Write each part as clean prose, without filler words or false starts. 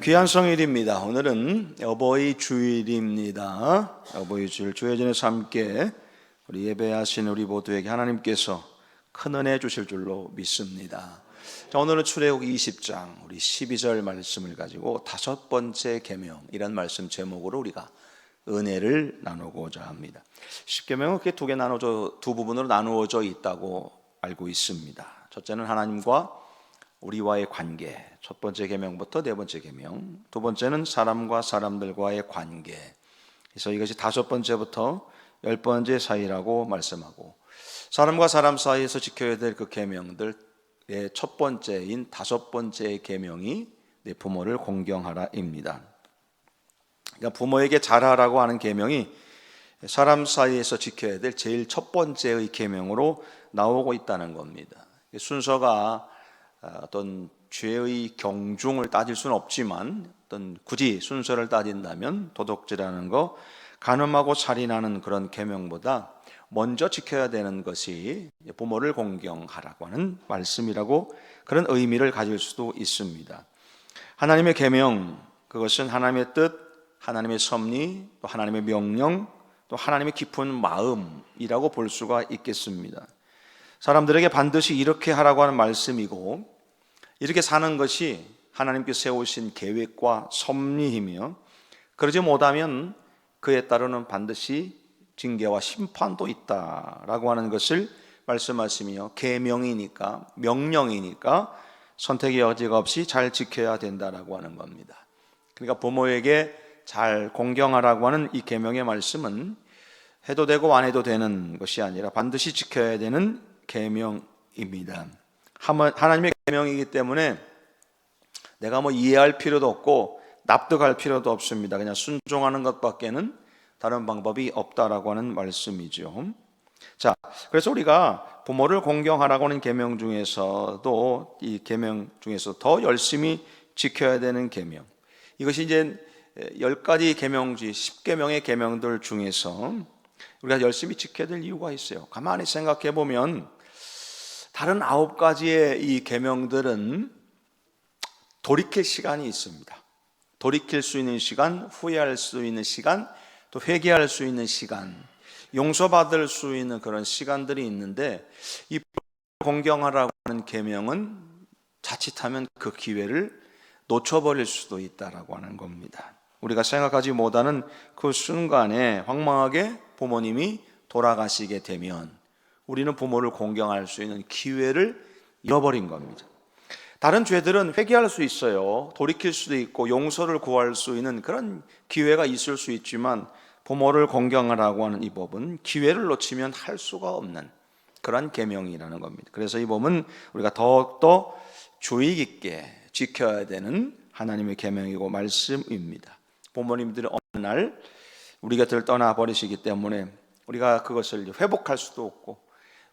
귀한 성일입니다. 오늘은 어버이 주일입니다. 어버이 주일 주의 전에서 함께 우리 예배하신 우리 모두에게 하나님께서 큰 은혜 주실 줄로 믿습니다. 자, 오늘은 출애굽기 20장 우리 12절 말씀을 가지고 다섯 번째 계명이란 말씀 제목으로 우리가 은혜를 나누고자 합니다. 십계명은 크게 두 부분으로 나누어져 있다고 알고 있습니다. 첫째는 하나님과 우리와의 관계, 첫 번째 계명부터 네 번째 계명, 두 번째는 사람과 사람들과의 관계. 그래서 이것이 다섯 번째부터 열 번째 사이라고 말씀하고, 사람과 사람 사이에서 지켜야 될 그 계명들의 첫 번째인 다섯 번째 계명이 내 부모를 공경하라입니다. 그러니까 부모에게 잘하라고 하는 계명이 사람 사이에서 지켜야 될 제일 첫 번째의 계명으로 나오고 있다는 겁니다. 순서가 어떤 죄의 경중을 따질 수는 없지만 어떤 굳이 순서를 따진다면 도둑질하는 거, 간음하고 살인하는 그런 계명보다 먼저 지켜야 되는 것이 부모를 공경하라고 하는 말씀이라고, 그런 의미를 가질 수도 있습니다. 하나님의 계명, 그것은 하나님의 뜻, 하나님의 섭리, 또 하나님의 명령, 또 하나님의 깊은 마음이라고 볼 수가 있겠습니다. 사람들에게 반드시 이렇게 하라고 하는 말씀이고, 이렇게 사는 것이 하나님께 세우신 계획과 섭리이며, 그러지 못하면 그에 따르는 반드시 징계와 심판도 있다라고 하는 것을 말씀하시며, 계명이니까, 명령이니까 선택의 여지가 없이 잘 지켜야 된다라고 하는 겁니다. 그러니까 부모에게 잘 공경하라고 하는 이 계명의 말씀은 해도 되고 안 해도 되는 것이 아니라 반드시 지켜야 되는 계명입니다. 하나님의 계명이기 때문에 내가 이해할 필요도 없고 납득할 필요도 없습니다. 그냥 순종하는 것밖에는 다른 방법이 없다라고 하는 말씀이죠. 자, 그래서 우리가 부모를 공경하라고 하는 계명 중에서도, 이 계명 중에서 더 열심히 지켜야 되는 계명, 이것이 이제 10가지 계명 중 10계명의 계명들 중에서 우리가 열심히 지켜야 될 이유가 있어요. 가만히 생각해 보면 다른 9가지의 이 계명들은 돌이킬 시간이 있습니다. 돌이킬 수 있는 시간, 후회할 수 있는 시간, 또 회개할 수 있는 시간, 용서받을 수 있는 그런 시간들이 있는데, 이 공경하라고 하는 계명은 자칫하면 그 기회를 놓쳐버릴 수도 있다라고 하는 겁니다. 우리가 생각하지 못하는 그 순간에 황망하게 부모님이 돌아가시게 되면 우리는 부모를 공경할 수 있는 기회를 잃어버린 겁니다. 다른 죄들은 회개할 수 있어요. 돌이킬 수도 있고 용서를 구할 수 있는 그런 기회가 있을 수 있지만, 부모를 공경하라고 하는 이 법은 기회를 놓치면 할 수가 없는 그런 계명이라는 겁니다. 그래서 이 법은 우리가 더욱더 주의 깊게 지켜야 되는 하나님의 계명이고 말씀입니다. 부모님들이 어느 날 우리 곁을 떠나버리시기 때문에 우리가 그것을 회복할 수도 없고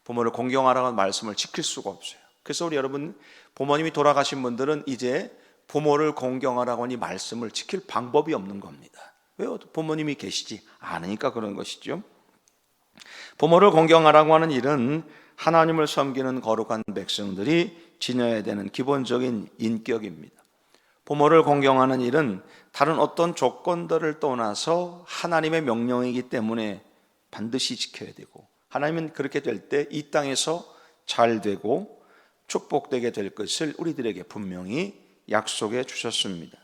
부모를 공경하라고 하는 말씀을 지킬 수가 없어요. 그래서 우리 여러분, 부모님이 돌아가신 분들은 이제 부모를 공경하라고 하는 이 말씀을 지킬 방법이 없는 겁니다. 왜요? 부모님이 계시지 않으니까 그런 것이죠. 부모를 공경하라고 하는 일은 하나님을 섬기는 거룩한 백성들이 지녀야 되는 기본적인 인격입니다. 부모를 공경하는 일은 다른 어떤 조건들을 떠나서 하나님의 명령이기 때문에 반드시 지켜야 되고, 하나님은 그렇게 될 때 이 땅에서 잘 되고 축복되게 될 것을 우리들에게 분명히 약속해 주셨습니다.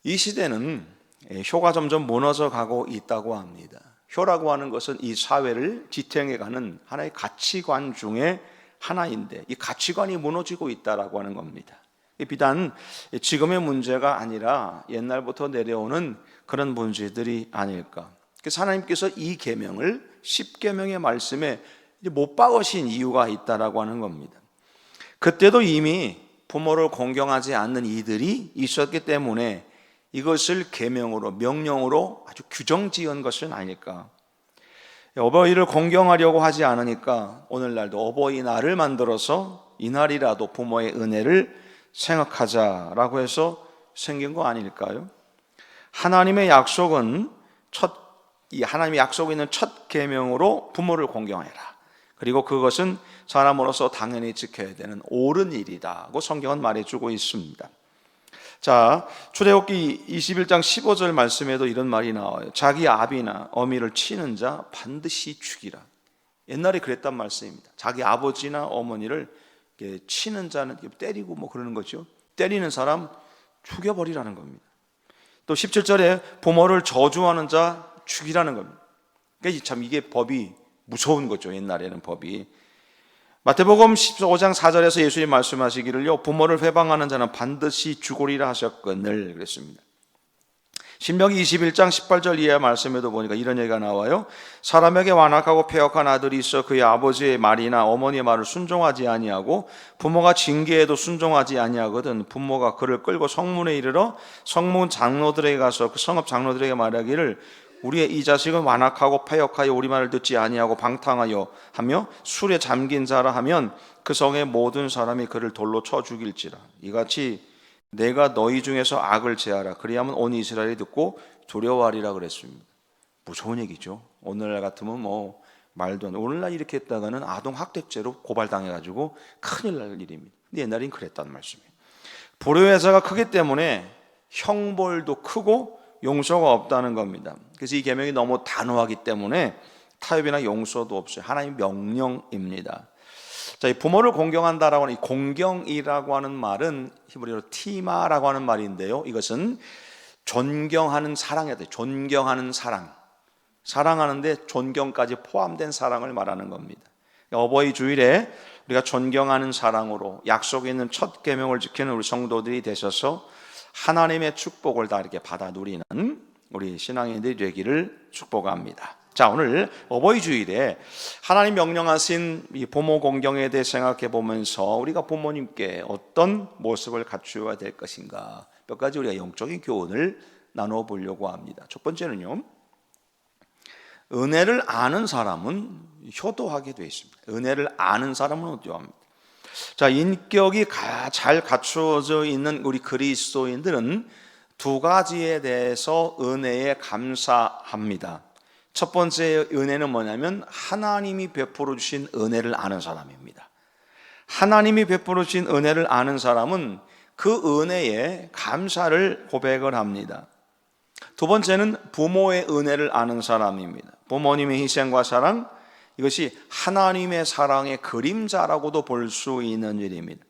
이 시대는 효가 점점 무너져 가고 있다고 합니다. 효라고 하는 것은 이 사회를 지탱해가는 하나의 가치관 중에 하나인데, 이 가치관이 무너지고 있다라고 하는 겁니다. 비단 지금의 문제가 아니라 옛날부터 내려오는 그런 문제들이 아닐까. 그래서 하나님께서 이 계명을 10계명의 말씀에 못 박으신 이유가 있다라고 하는 겁니다. 그때도 이미 부모를 공경하지 않는 이들이 있었기 때문에 이것을 계명으로, 명령으로 아주 규정지은 것은 아닐까. 어버이를 공경하려고 하지 않으니까 오늘날도 어버이날을 만들어서 이날이라도 부모의 은혜를 생각하자라고 해서 생긴 거 아닐까요? 하나님의 약속은 하나님의 약속이 있는 첫 계명으로 부모를 공경해라. 그리고 그것은 사람으로서 당연히 지켜야 되는 옳은 일이라고 성경은 말해주고 있습니다. 자, 출애굽기 21장 15절 말씀에도 이런 말이 나와요. 자기 아비나 어미를 치는 자 반드시 죽이라. 옛날에 그랬단 말씀입니다. 자기 아버지나 어머니를 치는 자는 때리고 뭐 그러는 거죠. 때리는 사람 죽여버리라는 겁니다. 또 17절에 부모를 저주하는 자 죽이라는 겁니다. 그러니까 참 이게 법이 무서운 거죠. 옛날에는 법이. 마태복음 15장 4절에서 예수님 말씀하시기를요, 부모를 회방하는 자는 반드시 죽으리라 하셨거늘 그랬습니다. 신명기 21장 18절 이하 말씀에도 보니까 이런 얘기가 나와요. 사람에게 완악하고 패역한 아들이 있어 그의 아버지의 말이나 어머니의 말을 순종하지 아니하고 부모가 징계해도 순종하지 아니하거든 부모가 그를 끌고 성문에 이르러 성문 장로들에게 가서 그 성읍 장로들에게 말하기를 우리의 이 자식은 완악하고 패역하여 우리 말을 듣지 아니하고 방탕하여 하며 술에 잠긴 자라 하면 그 성의 모든 사람이 그를 돌로 쳐 죽일지라. 이같이 내가 너희 중에서 악을 제하라. 그리하면 온 이스라엘이 듣고 두려워하리라 그랬습니다. 무서운 얘기죠. 오늘날 같으면 뭐 말도 안 돼. 오늘날 이렇게 했다가는 아동 학대죄로 고발당해가지고 큰일 날 일입니다. 근데 옛날엔 그랬단 말씀이에요. 불효회사가 크기 때문에 형벌도 크고 용서가 없다는 겁니다. 그래서 이 계명이 너무 단호하기 때문에 타협이나 용서도 없어요. 하나님의 명령입니다. 자, 이 부모를 공경한다라고 하는 이 공경이라고 하는 말은 히브리어로 티마라고 하는 말인데요. 이것은 존경하는 사랑에 대해 존경하는 사랑, 사랑하는데 존경까지 포함된 사랑을 말하는 겁니다. 어버이 주일에 우리가 존경하는 사랑으로 약속에 있는 첫 계명을 지키는 우리 성도들이 되셔서 하나님의 축복을 다 이렇게 받아 누리는 우리 신앙인들이 되기를 축복합니다. 자, 오늘 어버이 주일에 하나님 명령하신 이 부모 공경에 대해 생각해 보면서 우리가 부모님께 어떤 모습을 갖추어야 될 것인가 몇 가지 우리가 영적인 교훈을 나눠 보려고 합니다. 첫 번째는요, 은혜를 아는 사람은 효도하게 되어 있습니다. 은혜를 아는 사람은 효도합니다. 자, 인격이 잘 갖추어져 있는 우리 그리스도인들은 두 가지에 대해서 은혜에 감사합니다. 첫 번째 은혜는 뭐냐면 하나님이 베풀어 주신 은혜를 아는 사람입니다. 하나님이 베풀어 주신 은혜를 아는 사람은 그 은혜에 감사를 고백을 합니다. 두 번째는 부모의 은혜를 아는 사람입니다. 부모님의 희생과 사랑, 이것이 하나님의 사랑의 그림자라고도 볼 수 있는 일입니다.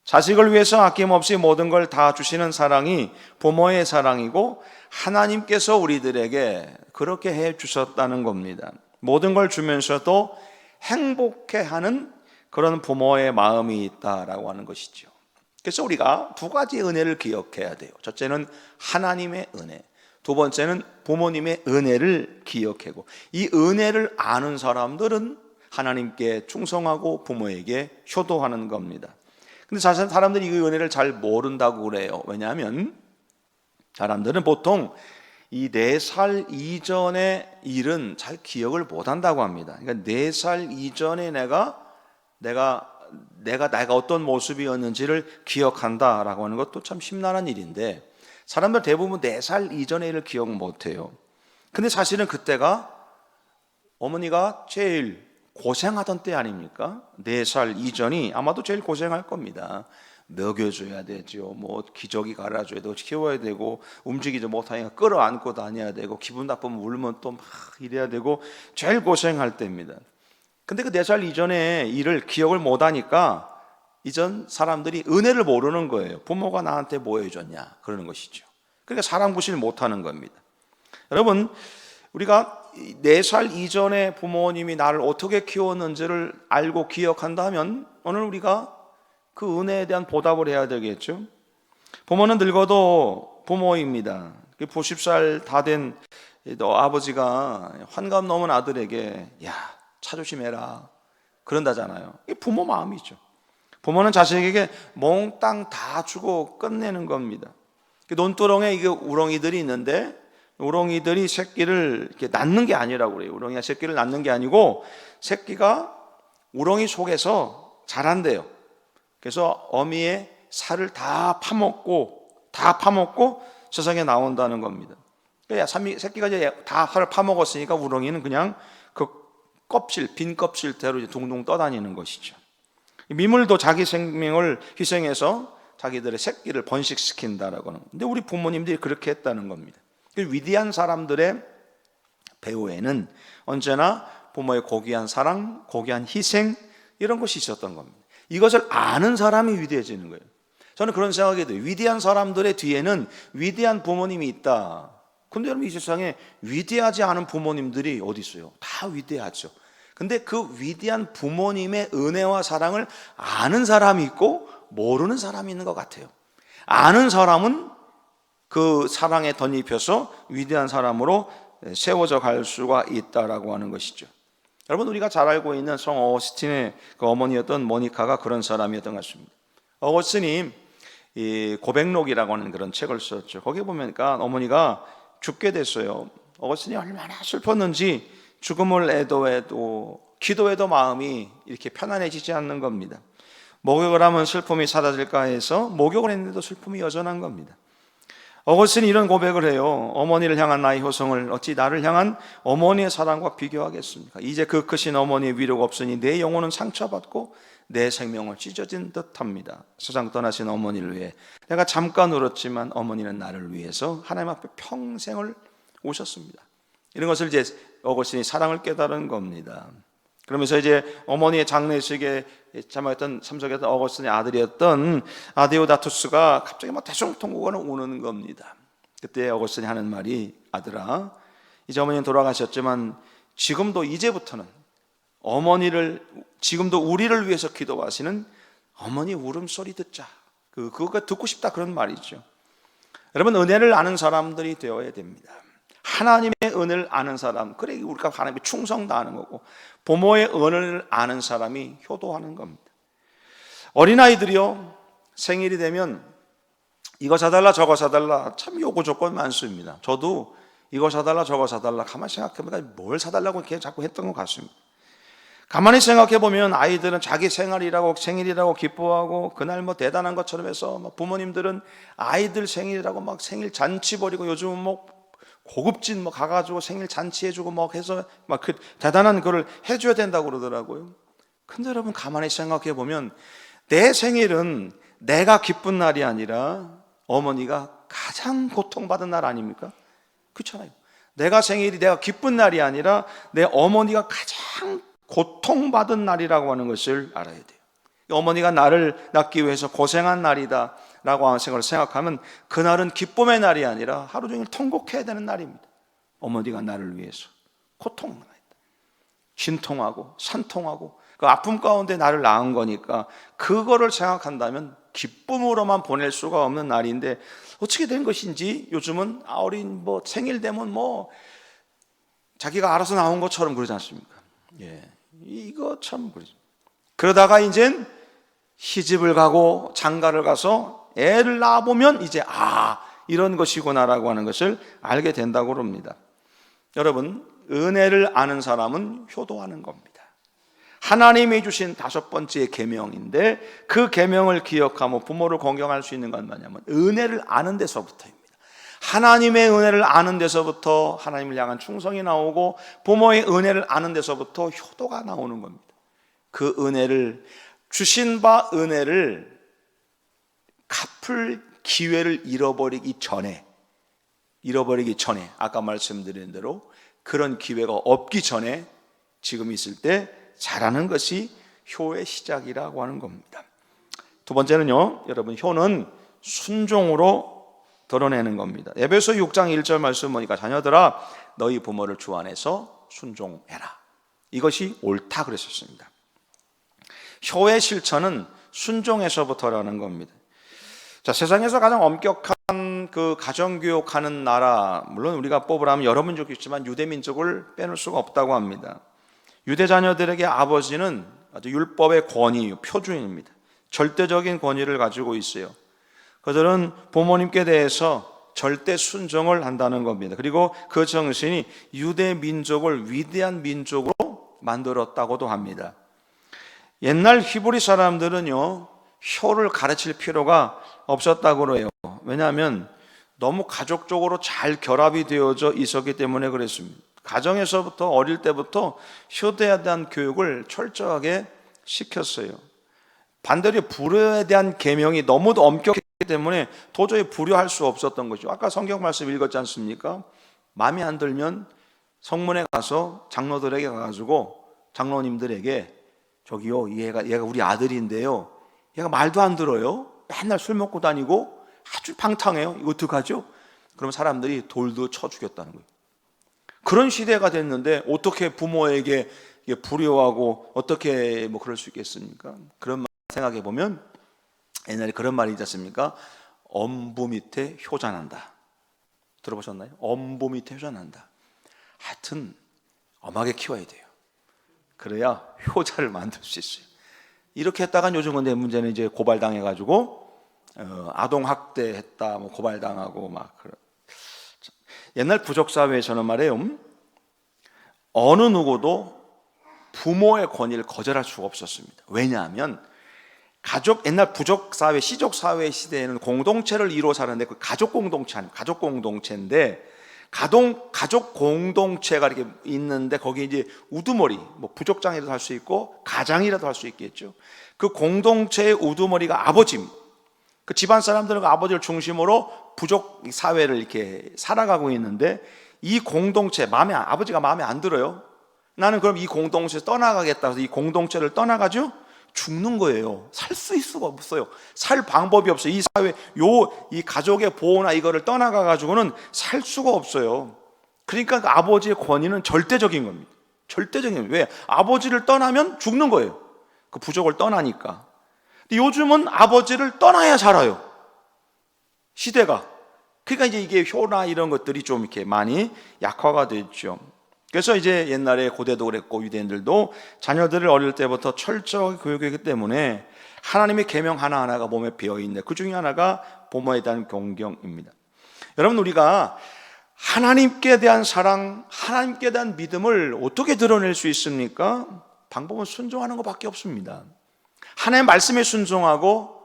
자식을 위해서 아낌없이 모든 걸 다 주시는 사랑이 부모의 사랑이고 하나님께서 우리들에게 그렇게 해 주셨다는 겁니다. 모든 걸 주면서도 행복해하는 그런 부모의 마음이 있다라고 하는 것이죠. 그래서 우리가 두 가지 은혜를 기억해야 돼요. 첫째는 하나님의 은혜, 두 번째는 부모님의 은혜를 기억하고, 이 은혜를 아는 사람들은 하나님께 충성하고 부모에게 효도하는 겁니다. 근데 사실 사람들이 이 은혜를 잘 모른다고 그래요. 왜냐하면 사람들은 보통 이 4살 이전의 일은 잘 기억을 못한다고 합니다. 그러니까 4살 이전에 내가 어떤 모습이었는지를 기억한다라고 하는 것도 참 심란한 일인데, 사람들 대부분 4살 이전의 일을 기억 못해요. 근데 사실은 그때가 어머니가 제일 고생하던 때 아닙니까? 4살 이전이 아마도 제일 고생할 겁니다. 먹여줘야 되죠. 뭐 기저귀 갈아줘야 되고 키워야 되고 움직이지 못하니까 끌어안고 다녀야 되고 기분 나쁘면 울면 또 막 이래야 되고 제일 고생할 때입니다. 근데 그 4살 이전의 일을 기억을 못하니까 이전 사람들이 은혜를 모르는 거예요. 부모가 나한테 뭐 해줬냐 그러는 것이죠. 그러니까 사랑 구실을 못하는 겁니다. 여러분, 우리가 4살 이전에 부모님이 나를 어떻게 키웠는지를 알고 기억한다면 오늘 우리가 그 은혜에 대한 보답을 해야 되겠죠. 부모는 늙어도 부모입니다. 90살 다 된 아버지가 환갑 넘은 아들에게 야, 차 조심해라 그런다잖아요. 이게 부모 마음이죠. 부모는 자식에게 몽땅 다 주고 끝내는 겁니다. 논두렁에 이게 우렁이들이 있는데 우렁이들이 새끼를 이렇게 낳는 게 아니라고 그래요. 우렁이가 새끼를 낳는 게 아니고 새끼가 우렁이 속에서 자란대요. 그래서 어미의 살을 다 파먹고 세상에 나온다는 겁니다. 그러니까 새끼가 이제 다 살을 파먹었으니까 우렁이는 그냥 그 껍질, 빈 껍질대로 이제 둥둥 떠다니는 것이죠. 미물도 자기 생명을 희생해서 자기들의 새끼를 번식시킨다라고 하는. 근데 우리 부모님들이 그렇게 했다는 겁니다. 위대한 사람들의 배후에는 언제나 부모의 고귀한 사랑, 고귀한 희생, 이런 것이 있었던 겁니다. 이것을 아는 사람이 위대해지는 거예요. 저는 그런 생각이 들어요. 위대한 사람들의 뒤에는 위대한 부모님이 있다. 근데 여러분, 이 세상에 위대하지 않은 부모님들이 어디 있어요? 다 위대하죠. 근데 그 위대한 부모님의 은혜와 사랑을 아는 사람이 있고 모르는 사람이 있는 것 같아요. 아는 사람은 그 사랑에 덧입혀서 위대한 사람으로 세워져 갈 수가 있다라고 하는 것이죠. 여러분, 우리가 잘 알고 있는 성 어거스틴의 그 어머니였던 모니카가 그런 사람이었던 것 같습니다. 어거스틴이 이 고백록이라고 하는 그런 책을 썼죠. 거기에 보니까 어머니가 죽게 됐어요. 어거스틴이 얼마나 슬펐는지 죽음을 애도해도 기도해도 마음이 이렇게 편안해지지 않는 겁니다. 목욕을 하면 슬픔이 사라질까 해서 목욕을 했는데도 슬픔이 여전한 겁니다. 어거스틴이 이런 고백을 해요. 어머니를 향한 나의 효성을 어찌 나를 향한 어머니의 사랑과 비교하겠습니까? 이제 그 크신 어머니의 위로가 없으니 내 영혼은 상처받고 내 생명을 찢어진 듯합니다. 세상 떠나신 어머니를 위해 내가 잠깐 울었지만 어머니는 나를 위해서 하나님 앞에 평생을 오셨습니다. 이런 것을 이제 어거스틴이 사랑을 깨달은 겁니다. 그러면서 이제 어머니의 장례식에 참석했던 어거스틴의 아들이었던 아데오다투스가 갑자기 대성통곡하는 우는 겁니다. 그때 어거스틴이 하는 말이, 아들아, 이제 어머니는 돌아가셨지만 지금도 이제부터는 지금도 우리를 위해서 기도하시는 어머니 울음소리 듣자. 그거 듣고 싶다, 그런 말이죠. 여러분, 은혜를 아는 사람들이 되어야 됩니다. 하나님의 은혜를 아는 사람, 그래 우리가 하나님께 충성다하는 거고, 부모의 은혜를 아는 사람이 효도하는 겁니다. 어린아이들이요, 생일이 되면 이거 사달라 저거 사달라 참 요구 조건 많습니다. 저도 이거 사달라 저거 사달라 가만히 생각해보니까 뭘 사달라고 이렇게 자꾸 했던 것 같습니다. 가만히 생각해보면 아이들은 자기 생일이라고 기뻐하고 그날 대단한 것처럼 해서 부모님들은 아이들 생일이라고 생일 잔치 벌이고, 요즘은 고급진 가가지고 생일 잔치 해주고 해서 그 대단한 거를 해줘야 된다고 그러더라고요. 근데 여러분, 가만히 생각해 보면 내 생일은 내가 기쁜 날이 아니라 어머니가 가장 고통받은 날 아닙니까? 그렇잖아요. 내가 기쁜 날이 아니라 내 어머니가 가장 고통받은 날이라고 하는 것을 알아야 돼요. 어머니가 나를 낳기 위해서 고생한 날이다 라고 하는 생각하면 그날은 기쁨의 날이 아니라 하루 종일 통곡해야 되는 날입니다. 어머니가 나를 위해서 고통을 했다. 진통하고 산통하고 그 아픔 가운데 나를 낳은 거니까 그거를 생각한다면 기쁨으로만 보낼 수가 없는 날인데, 어떻게 된 것인지 요즘은 어린 생일 되면 자기가 알아서 나온 것처럼 그러지 않습니까? 예, 이거 참 그러죠. 그러다가 이젠 시집을 가고 장가를 가서 애를 낳아보면 이제 이런 것이구나라고 하는 것을 알게 된다고 합니다. 여러분, 은혜를 아는 사람은 효도하는 겁니다. 하나님이 주신 5번째 계명인데, 그 계명을 기억하며 부모를 공경할 수 있는 건 뭐냐면 은혜를 아는 데서부터입니다. 하나님의 은혜를 아는 데서부터 하나님을 향한 충성이 나오고, 부모의 은혜를 아는 데서부터 효도가 나오는 겁니다. 그 은혜를 주신 바 은혜를 갚을 기회를 잃어버리기 전에 아까 말씀드린 대로 그런 기회가 없기 전에 지금 있을 때 잘하는 것이 효의 시작이라고 하는 겁니다. 두 번째는요, 여러분, 효는 순종으로 드러내는 겁니다. 에베소 6장 1절 말씀 보니까, 자녀들아 너희 부모를 주 안에서 순종해라. 이것이 옳다 그랬었습니다. 효의 실천은 순종에서부터라는 겁니다. 자, 세상에서 가장 엄격한 그 가정교육하는 나라, 물론 우리가 뽑으라면 여러 민족이 있지만 유대민족을 빼놓을 수가 없다고 합니다. 유대 자녀들에게 아버지는 아주 율법의 권위, 표준입니다. 절대적인 권위를 가지고 있어요. 그들은 부모님께 대해서 절대 순종을 한다는 겁니다. 그리고 그 정신이 유대 민족을 위대한 민족으로 만들었다고도 합니다. 옛날 히브리 사람들은요, 효를 가르칠 필요가 없었다고 해요. 왜냐하면 너무 가족적으로 잘 결합이 되어져 있었기 때문에 그랬습니다. 가정에서부터 어릴 때부터 효대에 대한 교육을 철저하게 시켰어요. 반대로 불효에 대한 계명이 너무도 엄격했기 때문에 도저히 불효할 수 없었던 거죠. 아까 성경 말씀 읽었지 않습니까? 마음에 안 들면 성문에 가서 장로들에게 가가지고 장로님들에게 저기요, 얘가 우리 아들인데요, 얘가 말도 안 들어요, 맨날 술 먹고 다니고 아주 방탕해요, 이거 어떡하죠? 그러면 사람들이 돌도 쳐 죽였다는 거예요. 그런 시대가 됐는데 어떻게 부모에게 불효하고 어떻게 뭐 그럴 수 있겠습니까? 그런 말 생각해 보면 옛날에 그런 말이 있지 않습니까? 엄부 밑에 효자난다. 들어보셨나요? 엄부 밑에 효자난다. 하여튼 엄하게 키워야 돼요. 그래야 효자를 만들 수 있어요. 이렇게 했다간 요즘은 내 문제는 이제 고발당해가지고 아동학대했다 뭐 고발당하고 막 그런. 옛날 부족사회에서는 말이에요, 어느 누구도 부모의 권위를 거절할 수가 없었습니다. 왜냐하면 옛날 부족사회, 시족사회 시대에는 공동체를 이루어 사는데 그 가족 공동체 아니에요. 가족 공동체인데 가족 공동체가 이렇게 있는데 거기 이제 우두머리, 뭐 부족장이라도 할 수 있고 가장이라도 할 수 있겠죠. 그 공동체의 우두머리가 아버지입니다. 그 집안 사람들은 그 아버지를 중심으로 부족 사회를 이렇게 살아가고 있는데 이 공동체 아버지가 마음에 안 들어요. 나는 그럼 이 공동체에서 떠나가겠다 해서 이 공동체를 떠나가죠. 죽는 거예요. 살 수 있을 수가 없어요. 살 방법이 없어요. 이 사회, 이 가족의 보호나 이거를 떠나가 가지고는 살 수가 없어요. 그러니까 그 아버지의 권위는 절대적인 겁니다. 절대적인 겁니다. 왜? 아버지를 떠나면 죽는 거예요. 그 부족을 떠나니까. 근데 요즘은 아버지를 떠나야 살아요. 시대가. 그러니까 이제 이게 효나 이런 것들이 좀 이렇게 많이 약화가 됐죠. 그래서 이제 옛날에 고대도 그랬고 유대인들도 자녀들을 어릴 때부터 철저하게 교육했기 때문에 하나님의 계명 하나하나가 몸에 배어있는데 그 중에 하나가 부모에 대한 존경입니다. 여러분, 우리가 하나님께 대한 사랑, 하나님께 대한 믿음을 어떻게 드러낼 수 있습니까? 방법은 순종하는 것밖에 없습니다. 하나님의 말씀에 순종하고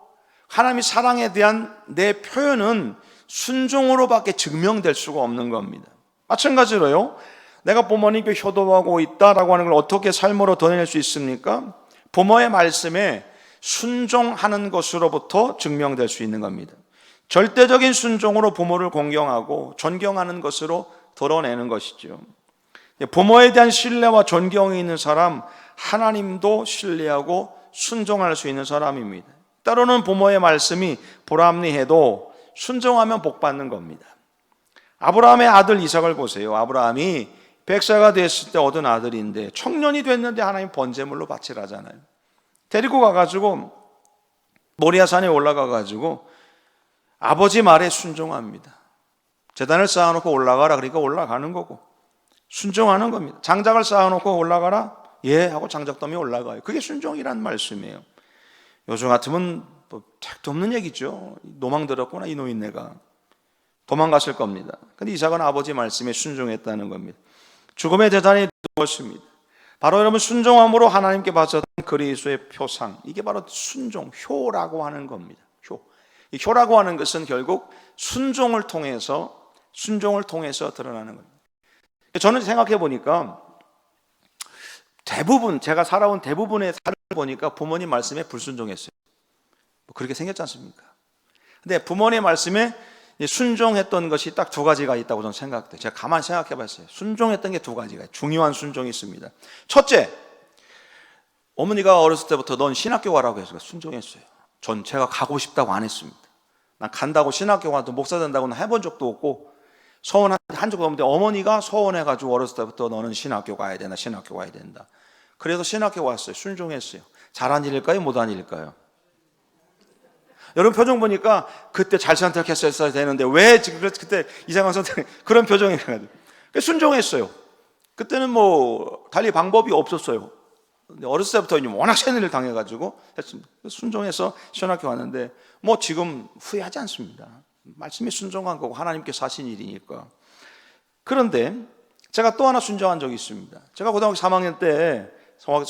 하나님의 사랑에 대한 내 표현은 순종으로밖에 증명될 수가 없는 겁니다. 마찬가지로요, 내가 부모님께 효도하고 있다라고 하는 걸 어떻게 삶으로 드러낼 수 있습니까? 부모의 말씀에 순종하는 것으로부터 증명될 수 있는 겁니다. 절대적인 순종으로 부모를 공경하고 존경하는 것으로 드러내는 것이죠. 부모에 대한 신뢰와 존경이 있는 사람, 하나님도 신뢰하고 순종할 수 있는 사람입니다. 때로는 부모의 말씀이 불합리해도 순종하면 복받는 겁니다. 아브라함의 아들 이삭을 보세요. 아브라함이 100세가 됐을 때 얻은 아들인데 청년이 됐는데 하나님 번제물로 바치라잖아요. 데리고 가가지고 모리아산에 올라가가지고 아버지 말에 순종합니다. 제단을 쌓아놓고 올라가라 그러니까 올라가는 거고 순종하는 겁니다. 장작을 쌓아놓고 올라가라, 예 하고 장작더미 올라가요. 그게 순종이란 말씀이에요. 요즘 같으면 뭐 택도 없는 얘기죠. 노망 들었구나 이 노인네가. 도망갔을 겁니다. 근데 이삭은 아버지 말씀에 순종했다는 겁니다. 죽음의 제단에 누웠습니다. 바로 여러분, 순종함으로 하나님께 바쳤던 그리스도의 표상, 이게 바로 순종, 효라고 하는 겁니다. 이 효라고 하는 것은 결국 순종을 통해서 드러나는 겁니다. 저는 생각해 보니까 제가 살아온 대부분의 삶을 보니까 부모님 말씀에 불순종했어요. 뭐 그렇게 생겼지 않습니까? 근데 부모님 말씀에 순종했던 것이 딱 두 가지가 있다고 저는 생각돼요. 제가 가만히 생각해 봤어요. 순종했던 게 두 가지가 중요한 순종이 있습니다. 첫째, 어머니가 어렸을 때부터 넌 신학교 가라고 해서 순종했어요. 전 제가 가고 싶다고 안 했습니다. 난 간다고 신학교 가도 목사 된다고는 해본 적도 없고 서원한 적도 없는데 어머니가 서원해가지고 어렸을 때부터 너는 신학교 가야 된다, 신학교 가야 된다. 그래서 신학교 왔어요. 순종했어요. 잘한 일일까요? 못한 일일까요? 여러분 표정 보니까 그때 잘 선택했어야 되는데 왜 지금 그때 이상한 선택, 그런 표정이가지고 순종했어요. 그때는 뭐 달리 방법이 없었어요. 근데 어렸을 때부터 워낙 세뇌를 당해가지고 했습니다. 순종해서 신학교 왔는데 뭐 지금 후회하지 않습니다. 말씀에 순종한 거고 하나님께서 하신 일이니까. 그런데 제가 또 하나 순종한 적이 있습니다. 제가 고등학교 3학년 때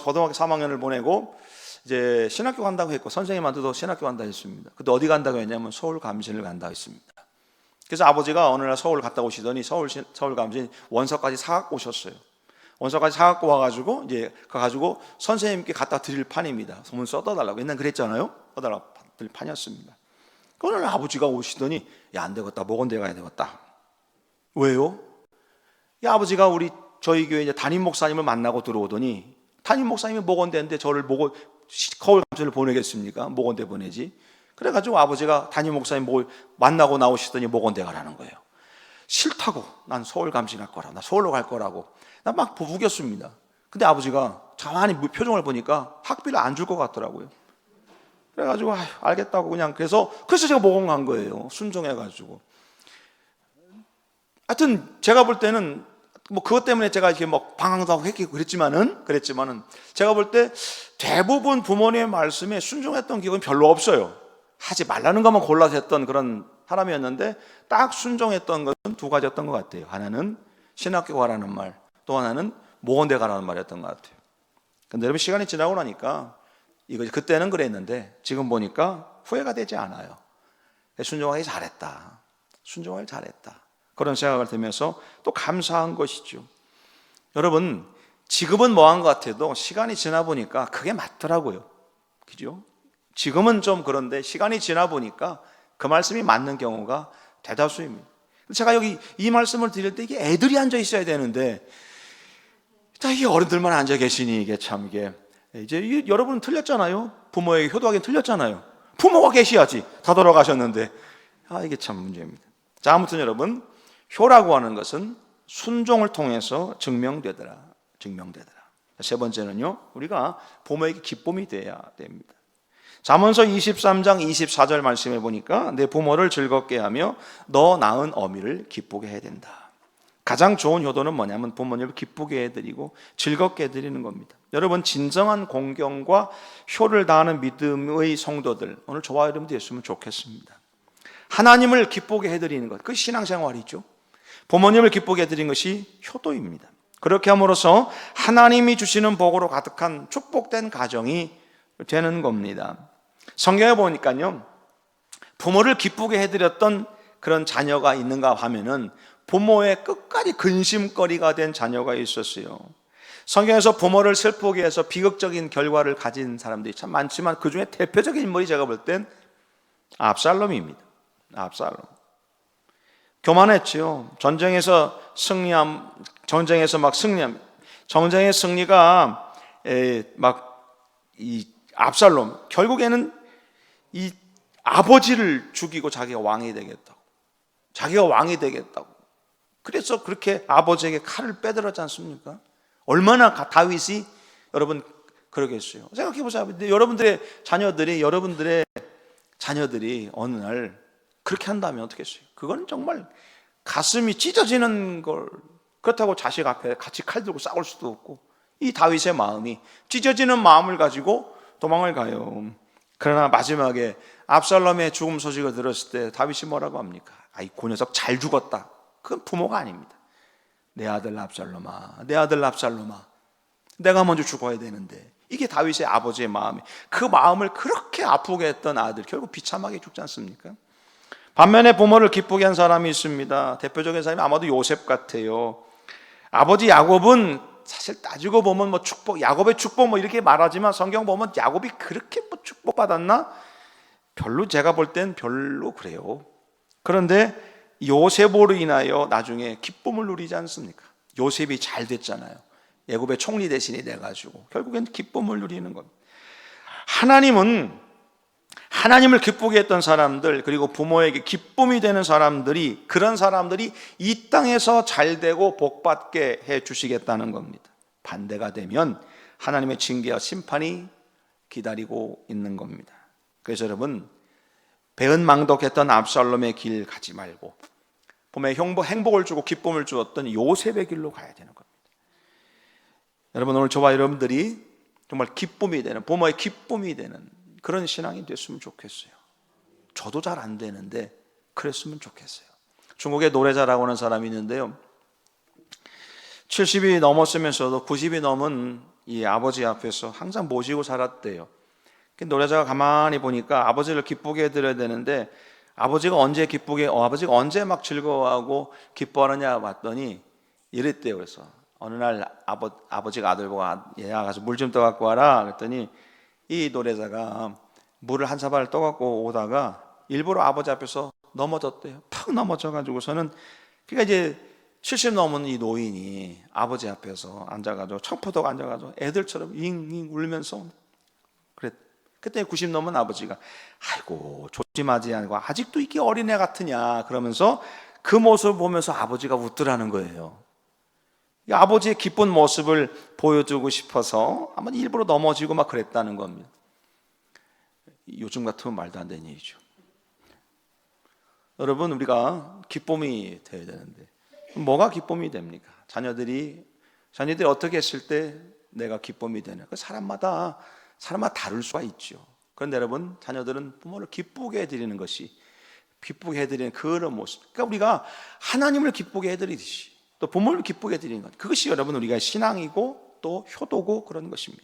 고등학교 3학년을 보내고 이제 신학교 간다고 했고 선생님한테도 신학교 간다고 했습니다. 근데 어디 간다고 했냐면 서울 감신을 간다고 했습니다. 그래서 아버지가 어느 날 서울 갔다 오시더니 서울 감신 원서까지 사갖고 오셨어요. 원서까지 사갖고 와가지고 이제 가가지고 선생님께 갖다 드릴 판입니다. 소문 써달라고. 옛날 그랬잖아요. 써달라고 드릴 판이었습니다. 그거는 아버지가 오시더니 야, 안 되겠다. 목원대 가야 되겠다. 왜요? 이 아버지가 저희 교회 이제 담임 목사님을 만나고 들어오더니 담임 목사님이 목원대인데 저를 거울 감사를 보내겠습니까? 목원대 보내지. 그래가지고 아버지가 담임 목사님 만나고 나오시더니 목원대 가라는 거예요. 싫다고. 난 서울 감시 갈 거라고. 나 서울로 갈 거라고. 나 막 우겼습니다. 근데 아버지가 가만히 표정을 보니까 학비를 안 줄 것 같더라고요. 그래가지고 알겠다고 그래서 제가 목원 간 거예요. 순종해가지고. 하여튼 제가 볼 때는 그것 때문에 제가 이렇게 방황도 하고 했고 그랬지만은 제가 볼 때 대부분 부모님의 말씀에 순종했던 기억은 별로 없어요. 하지 말라는 것만 골라서 했던 그런 사람이었는데 딱 순종했던 것은 두 가지였던 것 같아요. 하나는 신학교 가라는 말, 또 하나는 목원대 가라는 말이었던 것 같아요. 근데 여러분 시간이 지나고 나니까 그때는 그랬는데 지금 보니까 후회가 되지 않아요. 순종하기 잘했다. 순종하기 잘했다. 그런 생각을 들면서 또 감사한 것이죠. 여러분 지금은 뭐한 것 같아도 시간이 지나 보니까 그게 맞더라고요. 그죠? 지금은 좀 그런데 시간이 지나 보니까 그 말씀이 맞는 경우가 대다수입니다. 제가 여기 이 말씀을 드릴 때 이게 애들이 앉아 있어야 되는데 이게 어른들만 앉아 계시니 이게 이제 여러분은 틀렸잖아요. 부모에게 효도하기는 틀렸잖아요. 부모가 계셔야지. 다 돌아가셨는데 이게 참 문제입니다. 자, 아무튼 여러분 효라고 하는 것은 순종을 통해서 증명되더라. 세 번째는요, 우리가 부모에게 기쁨이 돼야 됩니다. 잠언서 23장 24절 말씀해 보니까 내 부모를 즐겁게 하며 너 낳은 어미를 기쁘게 해야 된다. 가장 좋은 효도는 뭐냐면 부모님을 기쁘게 해드리고 즐겁게 해드리는 겁니다. 여러분 진정한 공경과 효를 다하는 믿음의 성도들 오늘 저와 여러분도 됐으면 좋겠습니다. 하나님을 기쁘게 해드리는 것, 그 신앙생활이죠. 부모님을 기쁘게 해드리는 것이 효도입니다. 그렇게 함으로써 하나님이 주시는 복으로 가득한 축복된 가정이 되는 겁니다. 성경에 보니까요, 부모를 기쁘게 해드렸던 그런 자녀가 있는가 하면은 부모의 끝까지 근심거리가 된 자녀가 있었어요. 성경에서 부모를 슬프게 해서 비극적인 결과를 가진 사람들이 참 많지만 그 중에 대표적인 인물이 제가 볼 땐 압살롬입니다. 압살롬. 교만했지요. 전쟁에서 전쟁의 승리가 이 압살롬 결국에는 이 아버지를 죽이고 자기가 왕이 되겠다고. 그래서 그렇게 아버지에게 칼을 빼들었지 않습니까? 얼마나 다윗이 여러분 그러겠어요. 생각해 보세요. 여러분들의 자녀들이 어느 날 그렇게 한다면 어떻겠어요? 그건 정말 가슴이 찢어지는 걸. 그렇다고 자식 앞에 같이 칼 들고 싸울 수도 없고, 이 다윗의 마음이 찢어지는 마음을 가지고 도망을 가요. 그러나 마지막에 압살롬의 죽음 소식을 들었을 때 다윗이 뭐라고 합니까? 그 녀석 잘 죽었다. 그건 부모가 아닙니다. 내 아들 압살롬아, 내가 먼저 죽어야 되는데. 이게 다윗의 아버지의 마음이, 그 마음을 그렇게 아프게 했던 아들, 결국 비참하게 죽지 않습니까? 반면에 부모를 기쁘게 한 사람이 있습니다. 대표적인 사람이 아마도 요셉 같아요. 아버지 야곱은 사실 따지고 보면 야곱의 축복 이렇게 말하지만 성경 보면 야곱이 그렇게 축복받았나? 별로, 제가 볼 땐 별로 그래요. 그런데 요셉으로 인하여 나중에 기쁨을 누리지 않습니까? 요셉이 잘 됐잖아요. 애굽의 총리 대신이 돼가지고 결국엔 기쁨을 누리는 겁니다. 하나님을 기쁘게 했던 사람들, 그리고 부모에게 기쁨이 되는 사람들이, 그런 사람들이 이 땅에서 잘 되고 복받게 해 주시겠다는 겁니다. 반대가 되면 하나님의 징계와 심판이 기다리고 있는 겁니다. 그래서 여러분, 배은망덕했던 압살롬의 길 가지 말고 부모의 행복을 주고 기쁨을 주었던 요셉의 길로 가야 되는 겁니다. 여러분, 오늘 저와 여러분들이 정말 기쁨이 되는, 부모의 기쁨이 되는 그런 신앙이 됐으면 좋겠어요. 저도 잘 안 되는데 그랬으면 좋겠어요. 중국에 노래자라고 하는 사람이 있는데요, 70이 넘었으면서도 90이 넘은 이 아버지 앞에서 항상 모시고 살았대요. 노래자가 가만히 보니까 아버지를 기쁘게 해드려야 되는데 아버지가 언제 막 즐거워하고 기뻐하느냐 봤더니 이랬대요. 그래서 어느 날 아버지가 아들 보고 얘야 가서 물 좀 떠갖고 와라 그랬더니 이 노래자가 물을 한 사발 떠갖고 오다가 일부러 아버지 앞에서 넘어졌대요. 팍 넘어져가지고서는 그러니까 이제 70 넘은 이 노인이 아버지 앞에서 앉아가지고 청포도가 앉아가지고 애들처럼 잉잉 울면서 그랬. 그때 90 넘은 아버지가 아이고 조심하지 않고 아직도 이게 어린애 같으냐 그러면서 그 모습을 보면서 아버지가 웃더라는 거예요. 아버지의 기쁜 모습을 보여주고 싶어서 아마 일부러 넘어지고 막 그랬다는 겁니다. 요즘 같으면 말도 안 되는 일이죠. 여러분, 우리가 기쁨이 되어야 되는데 뭐가 기쁨이 됩니까? 자녀들이 어떻게 했을 때 내가 기쁨이 되냐? 그 사람마다 다를 수가 있죠. 그런데 여러분, 자녀들은 부모를 기쁘게 해드리는 것이 기쁘게 해드리는 그런 모습. 그러니까 우리가 하나님을 기쁘게 해드리듯이 또 부모를 기쁘게 해드리는 것, 그것이 여러분 우리가 신앙이고 또 효도고 그런 것입니다.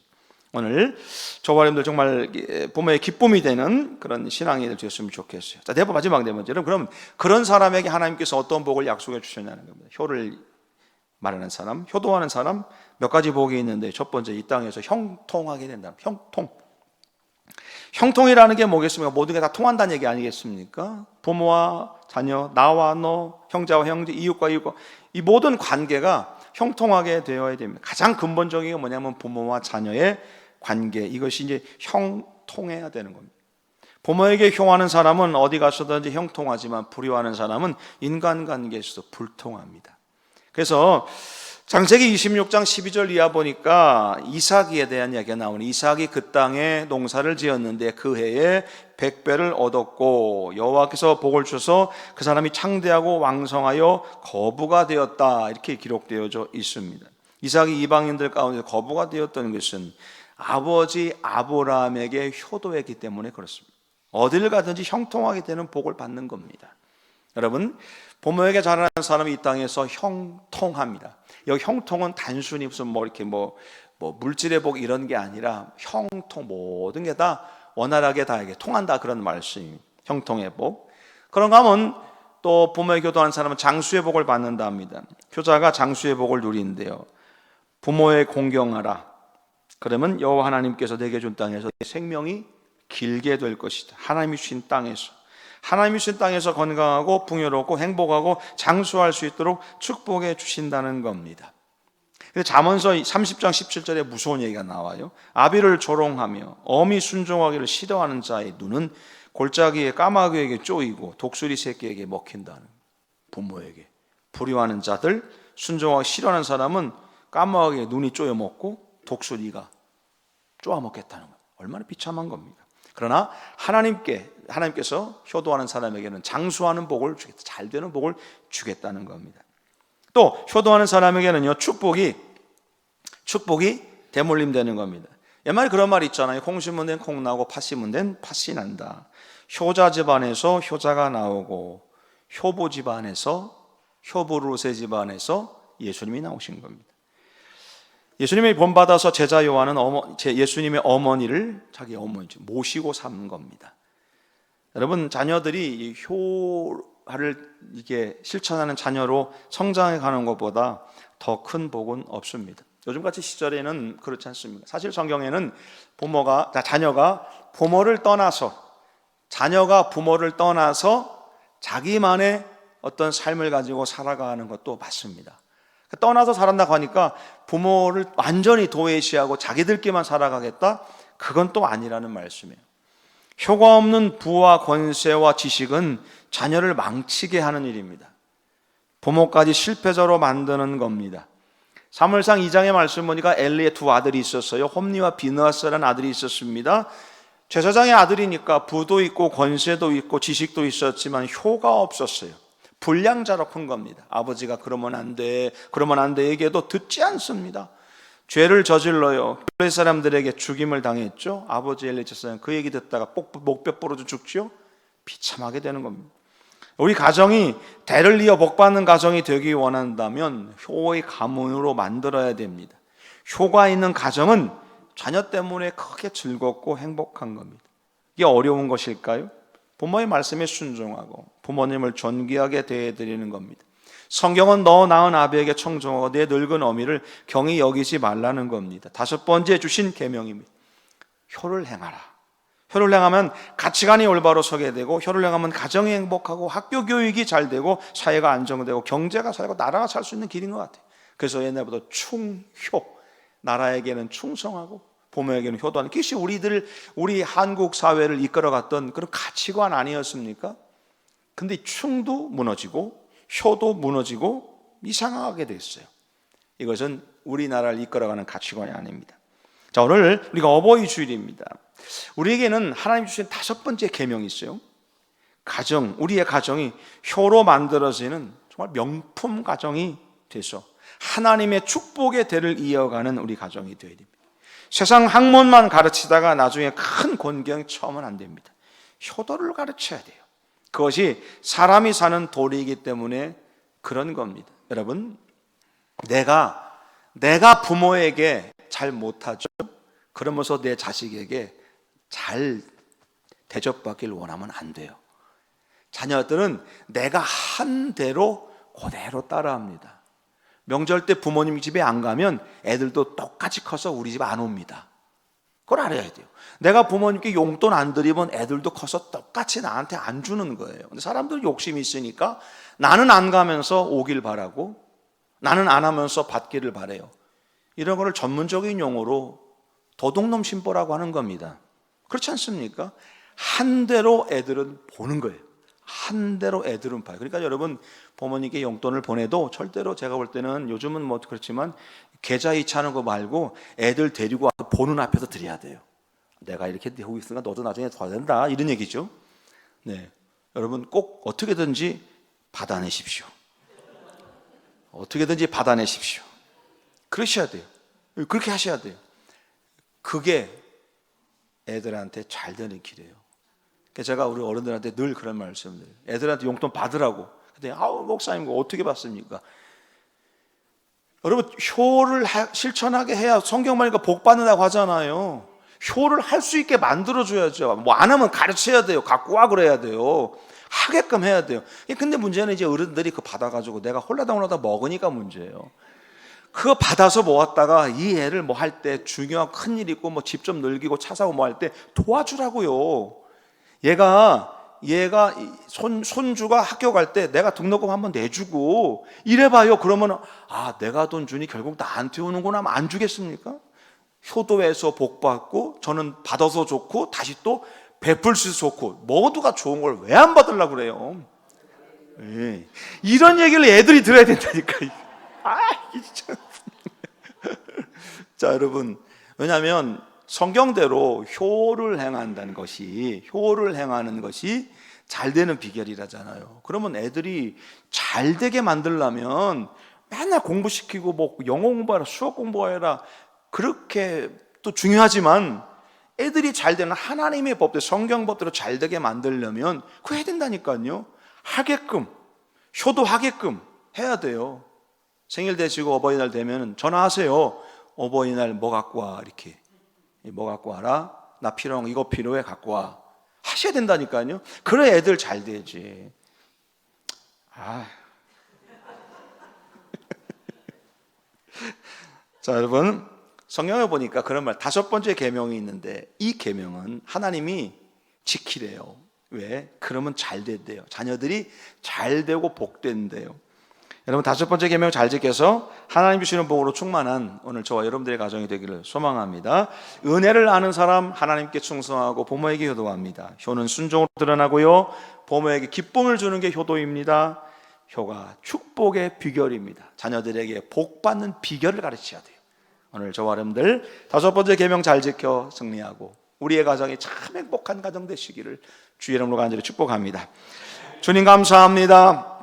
오늘 저와 여러분들 정말 부모의 기쁨이 되는 그런 신앙이 되었으면 좋겠어요. 자, 마지막 네 번째는 그럼 그런 사람에게 하나님께서 어떤 복을 약속해 주셨냐는 겁니다. 효를 말하는 사람, 효도하는 사람 몇 가지 복이 있는데 첫 번째, 이 땅에서 형통하게 된다. 형통이라는 게 뭐겠습니까? 모든 게 다 통한다는 얘기 아니겠습니까? 부모와 자녀, 나와 너, 형제와 형제, 이웃과 이웃과 이 모든 관계가 형통하게 되어야 됩니다. 가장 근본적인 게 뭐냐면 부모와 자녀의 관계, 이것이 이제 형통해야 되는 겁니다. 부모에게 효하는 사람은 어디 가서든지 형통하지만 불효하는 사람은 인간관계에서도 불통합니다. 그래서 창세기 26장 12절 이하 보니까 이삭에 대한 이야기가 나오니 이삭이 그 땅에 농사를 지었는데 그 해에 100배를 얻었고 여호와께서 복을 주셔서 그 사람이 창대하고 왕성하여 거부가 되었다, 이렇게 기록되어져 있습니다. 이삭이 이방인들 가운데 거부가 되었던 것은 아버지 아브라함에게 효도했기 때문에 그렇습니다. 어딜 가든지 형통하게 되는 복을 받는 겁니다. 여러분, 부모에게 잘하는 사람이 이 땅에서 형통합니다. 여기 형통은 단순히 무슨 이렇게 물질의 복 이런 게 아니라 형통, 모든 게 다 원활하게 다 이게 통한다, 그런 말씀입니다. 형통의 복. 그런가 하면 또 부모에게 효도하는 사람은 장수의 복을 받는다 합니다. 효자가 장수의 복을 누리는데요. 부모에 공경하라. 그러면 여호와 하나님께서 내게 준 땅에서 생명이 길게 될 것이다. 하나님이 주신 땅에서 건강하고 풍요롭고 행복하고 장수할 수 있도록 축복해 주신다는 겁니다. 잠언서 30장 17절에 무서운 얘기가 나와요. 아비를 조롱하며 어미 순종하기를 싫어하는 자의 눈은 골짜기에 까마귀에게 쪼이고 독수리 새끼에게 먹힌다는. 부모에게 불효하는 자들, 순종하기 싫어하는 사람은 까마귀에 눈이 쪼여 먹고 독수리가 쪼아 먹겠다는 것. 얼마나 비참한 겁니까? 그러나 하나님께서 효도하는 사람에게는 장수하는 복을 주겠다, 잘 되는 복을 주겠다는 겁니다. 또 효도하는 사람에게는요, 축복이 대물림 되는 겁니다. 옛말에 그런 말 있잖아요. 콩 심은 데는 콩 나고 팥 심은 데는 팥이 난다. 효자 집안에서 효자가 나오고 효부 집안에서 효부로세 집안에서 예수님이 나오신 겁니다. 예수님이 본받아서 제자 요한은 예수님의 어머니를 자기 어머니 모시고 삼은 겁니다. 여러분, 자녀들이 효를 이게 실천하는 자녀로 성장해 가는 것보다 더 큰 복은 없습니다. 요즘같이 시절에는 그렇지 않습니다. 사실 성경에는 자녀가 부모를 떠나서 자기만의 어떤 삶을 가지고 살아가는 것도 맞습니다. 떠나서 살았다고 하니까 부모를 완전히 도외시하고 자기들끼리만 살아가겠다? 그건 또 아니라는 말씀이에요. 효과 없는 부와 권세와 지식은 자녀를 망치게 하는 일입니다. 부모까지 실패자로 만드는 겁니다. 사무엘상 2장의 말씀 보니까 엘리의 두 아들이 있었어요. 홈리와 비느하스라는 아들이 있었습니다. 제사장의 아들이니까 부도 있고 권세도 있고 지식도 있었지만 효가 없었어요. 불량자로 큰 겁니다. 아버지가 그러면 안 돼 얘기해도 듣지 않습니다. 죄를 저질러요. 블레셋 사람들에게 죽임을 당했죠. 아버지 엘리 제사장 그 얘기 듣다가 목뼈 부러져 죽죠. 비참하게 되는 겁니다. 우리 가정이 대를 이어 복받는 가정이 되기 원한다면 효의 가문으로 만들어야 됩니다. 효가 있는 가정은 자녀 때문에 크게 즐겁고 행복한 겁니다. 이게 어려운 것일까요? 부모의 말씀에 순종하고 부모님을 존귀하게 대해드리는 겁니다. 성경은 너 낳은 아비에게 청종하고 내 늙은 어미를 경히 여기지 말라는 겁니다. 다섯 번째 주신 계명입니다. 효를 행하라. 효를 행하면 가치관이 올바로 서게 되고, 효를 행하면 가정이 행복하고 학교 교육이 잘 되고 사회가 안정되고 경제가 살고 나라가 살 수 있는 길인 것 같아요. 그래서 옛날부터 충효, 나라에게는 충성하고 부모에게는 효도하는, 그것이 우리 한국 사회를 이끌어갔던 그런 가치관 아니었습니까? 근데 충도 무너지고 효도 무너지고 이상하게 됐어요. 이것은 우리나라를 이끌어가는 가치관이 아닙니다. 자, 오늘 우리가 어버이 주일입니다. 우리에게는 하나님 주신 다섯 번째 계명이 있어요. 가정, 우리의 가정이 효로 만들어지는 정말 명품 가정이 돼서 하나님의 축복의 대를 이어가는 우리 가정이 되어야 됩니다. 세상 학문만 가르치다가 나중에 큰 곤경 처음은 안 됩니다. 효도를 가르쳐야 돼요. 그것이 사람이 사는 도리이기 때문에 그런 겁니다. 여러분, 내가 부모에게 잘 못하죠? 그러면서 내 자식에게 잘 대접받길 원하면 안 돼요. 자녀들은 내가 한 대로 그대로 따라합니다. 명절 때 부모님 집에 안 가면 애들도 똑같이 커서 우리 집 안 옵니다. 그걸 알아야 돼요. 내가 부모님께 용돈 안 드리면 애들도 커서 똑같이 나한테 안 주는 거예요. 근데 사람들은 욕심이 있으니까 나는 안 가면서 오길 바라고, 나는 안 하면서 받기를 바래요. 이런 거를 전문적인 용어로 도둑놈 심보라고 하는 겁니다. 그렇지 않습니까? 한 대로 애들은 보는 거예요. 한 대로 애들은 봐요. 그러니까 여러분, 부모님께 용돈을 보내도 절대로, 제가 볼 때는 요즘은 뭐 그렇지만 계좌 이체하는 거 말고 애들 데리고 와서 보는 앞에서 드려야 돼요. 내가 이렇게 하고 있으니까 너도 나중에 더 된다, 이런 얘기죠. 네, 여러분 꼭 어떻게든지 받아내십시오. 어떻게든지 받아내십시오. 그러셔야 돼요. 그렇게 하셔야 돼요. 그게 애들한테 잘 되는 길이에요. 제가 우리 어른들한테 늘 그런 말씀을 드려요. 애들한테 용돈 받으라고. 근데 목사님 그거 어떻게 받습니까? 여러분, 효를 실천하게 해야, 성경 말니까 복 받는다고 하잖아요. 효를 할 수 있게 만들어줘야죠. 뭐 안 하면 가르쳐야 돼요. 갖고 와 그래야 돼요. 하게끔 해야 돼요. 근데 문제는 이제 어른들이 그거 받아가지고 내가 홀라당 먹으니까 문제예요. 그거 받아서 모았다가 이 애를 뭐 할 때 중요한 큰일 있고 뭐 집 좀 늘기고 차 사고 뭐 할 때 도와주라고요. 얘가 손주가 학교 갈 때 내가 등록금 한번 내주고 이래봐요. 그러면 내가 돈 주니 결국 나한테 오는구나 하면 안 주겠습니까? 효도해서 복 받고, 저는 받아서 좋고 다시 또 베풀 수 있어서 좋고, 모두가 좋은 걸 왜 안 받으려고 그래요? 네. 이런 얘기를 애들이 들어야 된다니까. 진짜. 자, 여러분, 왜냐하면 성경대로 효를 행하는 것이 잘 되는 비결이라잖아요. 그러면 애들이 잘 되게 만들려면 맨날 공부시키고 뭐 영어 공부하라, 수학 공부하라, 그렇게 또 중요하지만 애들이 잘 되는 하나님의 법대로, 성경 법대로 잘 되게 만들려면 그거 해야 된다니까요. 하게끔, 효도하게끔 해야 돼요. 생일 되시고 어버이날 되면 전화하세요. 어버이날 뭐 갖고 와, 이렇게. 뭐 갖고 와라? 나 필요한 거 이거 필요해, 갖고 와. 하셔야 된다니까요. 그래 애들 잘 되지. 자, 여러분, 성경에 보니까 그런 말, 다섯 번째 계명이 있는데 이 계명은 하나님이 지키래요. 왜? 그러면 잘 된대요. 자녀들이 잘 되고 복된대요. 여러분, 다섯 번째 계명 잘 지켜서 하나님 주시는 복으로 충만한 오늘 저와 여러분들의 가정이 되기를 소망합니다. 은혜를 아는 사람, 하나님께 충성하고 부모에게 효도합니다. 효는 순종으로 드러나고요, 부모에게 기쁨을 주는 게 효도입니다. 효가 축복의 비결입니다. 자녀들에게 복 받는 비결을 가르쳐야 돼요. 오늘 저와 여러분들 다섯 번째 계명 잘 지켜 승리하고 우리의 가정이 참 행복한 가정 되시기를 주의 이름으로 간절히 축복합니다. 주님 감사합니다.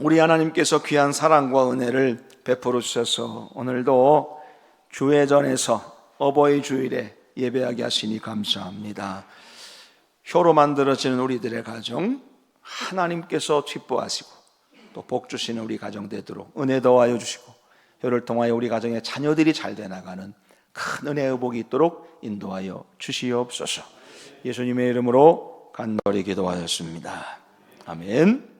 우리 하나님께서 귀한 사랑과 은혜를 베풀어 주셔서 오늘도 주회전에서 어버이 주일에 예배하게 하시니 감사합니다. 효로 만들어지는 우리들의 가정, 하나님께서 기뻐하시고 또 복 주시는 우리 가정 되도록 은혜 더하여 주시고, 효를 통하여 우리 가정의 자녀들이 잘 돼 나가는 큰 은혜의 복이 있도록 인도하여 주시옵소서. 예수님의 이름으로 간절히 기도하였습니다. 아멘.